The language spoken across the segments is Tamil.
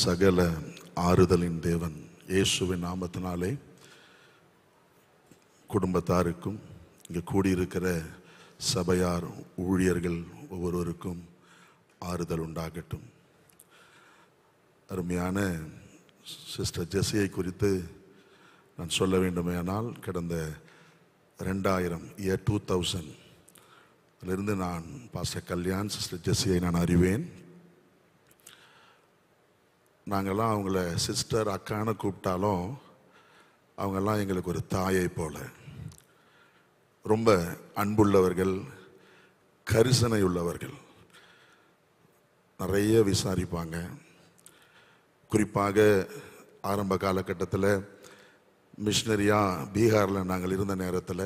சகல ஆறுதலின் தேவன் இயேசுவின் நாமத்தினாலே குடும்பத்தாருக்கும் இங்கே கூடியிருக்கிற சபையார் ஊழியர்கள் ஒவ்வொருவருக்கும் ஆறுதல் உண்டாகட்டும். அருமையான சிஸ்டர் ஜெசியை குறித்து நான் சொல்ல வேண்டுமேயானால், கடந்த 2000 நான் பாஸ்டர் கல்யாண் சிஸ்டர் ஜெசியை நான் அறிவேன். நாங்கள்லாம் அவங்கள சிஸ்டர் அக்கான்னு கூப்பிட்டாலும் அவங்கெல்லாம் எங்களுக்கு ஒரு தாயை போல, ரொம்ப அன்புள்ளவர்கள், கரிசனை உள்ளவர்கள், நிறைய விசாரிப்பாங்க. குறிப்பாக ஆரம்ப காலகட்டத்தில் மிஷினரியாக பீகாரில் நாங்கள் இருந்த நேரத்தில்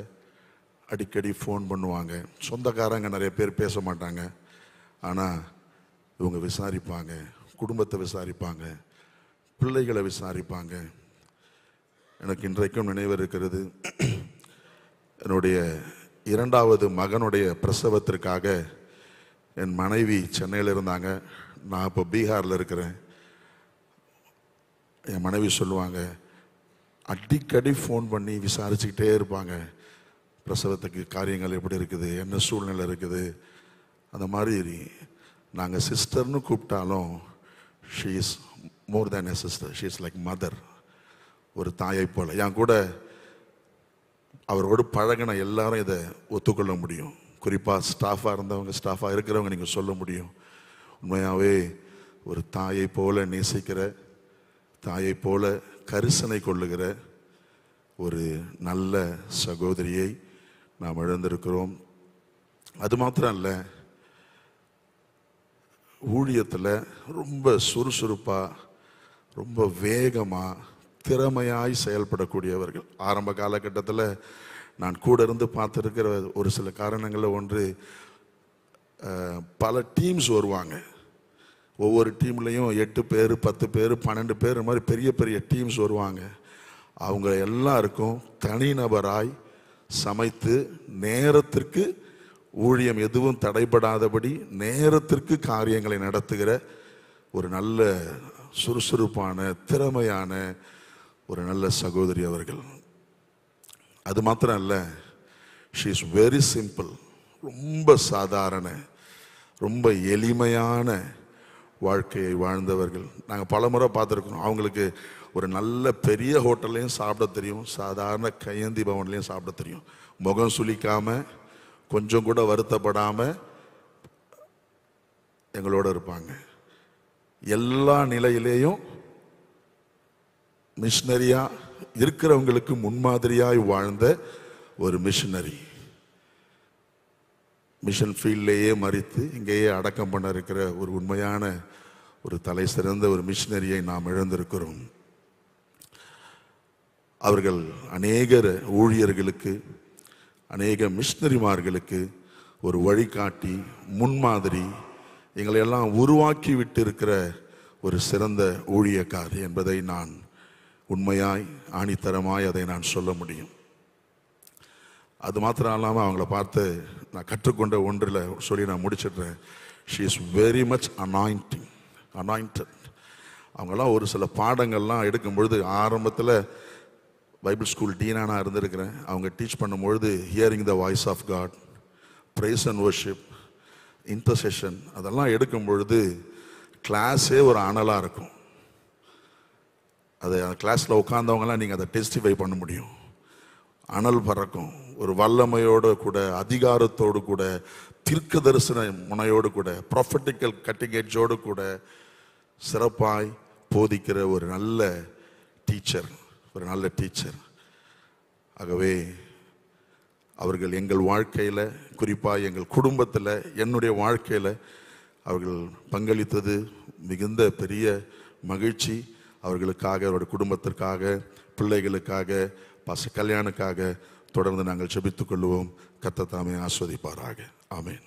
அடிக்கடி ஃபோன் பண்ணுவாங்க. சொந்தக்காரங்க நிறைய பேர் பேச மாட்டாங்க, ஆனால் இவங்க விசாரிப்பாங்க, குடும்பத்தை விசாரிப்பாங்க, பிள்ளைகளை விசாரிப்பாங்க. எனக்கு இன்றைக்கும் நினைவு இருக்கிறது, என்னுடைய 2வது மகனுடைய பிரசவத்திற்காக என் மனைவி சென்னையில் இருந்தாங்க, நான் இப்போ பீகாரில் இருக்கிறேன். என் மனைவி சொல்லுவாங்க, அடிக்கடி ஃபோன் பண்ணி விசாரிச்சுக்கிட்டே இருப்பாங்க, பிரசவத்துக்கு காரியங்கள் எப்படி இருக்குது, என்ன சூழ்நிலை இருக்குது. அந்த மாதிரி நாங்கள் சிஸ்டர்னு கூப்பிட்டாலும் she is more than a sister, she is like mother, ஒரு தாயை போல். என் கூட அவரோடு பழகின எல்லாரும் இதை ஒத்துக்கொள்ள முடியும். குறிப்பாக ஸ்டாஃபாக இருந்தவங்க, ஸ்டாஃபாக இருக்கிறவங்க நீங்கள் சொல்ல முடியும். உண்மையாகவே ஒரு தாயை போல நேசிக்கிற, தாயை போல கரிசனை கொள்ளுகிற ஒரு நல்ல சகோதரியை நாம் இழந்திருக்கிறோம். அது மாத்திரம் இல்லை, ஊழியத்தில் ரொம்ப சுறுசுறுப்பாக, ரொம்ப வேகமாக, திறமையாய் செயல்படக்கூடியவர்கள். ஆரம்ப காலகட்டத்தில் நான் கூட இருந்து பார்த்துருக்கிற ஒரு சில காரணங்களில் ஒன்று, பல டீம்ஸ் வருவாங்க. ஒவ்வொரு டீம்லேயும் 8 பேர், 10 பேர், 12 பேர், மாதிரி பெரிய பெரிய டீம்ஸ் வருவாங்க. அவங்க எல்லாருக்கும் தனிநபராய் சமைத்து நேரத்திற்கு, ஊழியம் எதுவும் தடைபடாதபடி நேரத்திற்கு காரியங்களை நடத்துகிற ஒரு நல்ல சுறுசுறுப்பான, திறமையான ஒரு நல்ல சகோதரி அவர்கள். அது மாத்திரம் இல்லை, ஷீ இஸ் வெரி சிம்பிள், ரொம்ப சாதாரண, ரொம்ப எளிமையான வாழ்க்கையை வாழ்ந்தவர்கள். நாங்கள் பல முறை பார்த்துருக்கோம். அவங்களுக்கு ஒரு நல்ல பெரிய ஹோட்டல்லையும் சாப்பிட தெரியும், சாதாரண கையேந்தி பவன்லையும் சாப்பிட தெரியும். முகம் சுளிக்காமல், கொஞ்சம் கூட வருத்தப்படாமல் எங்களோட இருப்பாங்க. எல்லா நிலையிலேயும் மிஷினரியா இருக்கிறவங்களுக்கு முன்மாதிரியாய் வாழ்ந்த ஒரு மிஷினரி. மிஷன் ஃபீல்ட்லேயே மறித்து இங்கேயே அடக்கம் பண்ண இருக்கிற ஒரு உண்மையான, ஒரு தலை சிறந்த ஒரு மிஷினரியை நாம் இழந்திருக்கிறோம். அவர்கள் அநேக ஊழியர்களுக்கு, அநேக மிஷினரிமார்களுக்கு ஒரு வழிகாட்டி, முன்மாதிரி, எங்களை எல்லாம் உருவாக்கி விட்டு இருக்கிற ஒரு சிறந்த ஊழியக்காரி என்பதை நான் உண்மையாய், ஆணித்தரமாய் அதை நான் சொல்ல முடியும். அது மாத்திரம் இல்லாமல் அவங்கள பார்த்து நான் கற்றுக்கொண்ட ஒன்றில் சொல்லி நான் முடிச்சிடுறேன். She is very much anointed. அவங்கெல்லாம் ஒரு சில பாடங்கள்லாம் எடுக்கும்பொழுது, ஆரம்பத்தில் பைபிள் ஸ்கூல் டீனாக நான் இருந்திருக்கிறேன். அவங்க டீச் பண்ணும்பொழுது hearing the voice of God, praise and worship, intercession, அதெல்லாம் எடுக்கும் பொழுது கிளாஸே ஒரு அனலாக இருக்கும். அது அந்த கிளாஸில் உட்கார்ந்தவங்கலாம் நீங்கள் அதை டெஸ்டிஃபை பண்ண முடியும். அனல் பறக்கும், ஒரு வல்லமையோடு கூட, அதிகாரத்தோடு கூட, தீர்க்க தரிசன முனையோடு கூட, ப்ராஃபட்டிக்கல் கட்டிங் எட்ஜோடு கூட சிறப்பாய் போதிக்கிற ஒரு நல்ல டீச்சர், ஒரு நல்ல டீச்சர். ஆகவே அவர்கள் எங்கள் வாழ்க்கையில், குறிப்பாக எங்கள் குடும்பத்தில், என்னுடைய வாழ்க்கையில் அவர்கள் பங்களித்தது மிகுந்த பெரிய மகிழ்ச்சி. அவர்களுக்காக, அவருடைய குடும்பத்திற்காக, பிள்ளைகளுக்காக, பாஸ்டர் கல்யாணுக்காக தொடர்ந்து நாங்கள் ஜெபித்துக் கொள்வோம். கர்த்தர் தாமே ஆசீர்வதிப்பாராக. ஆமென்.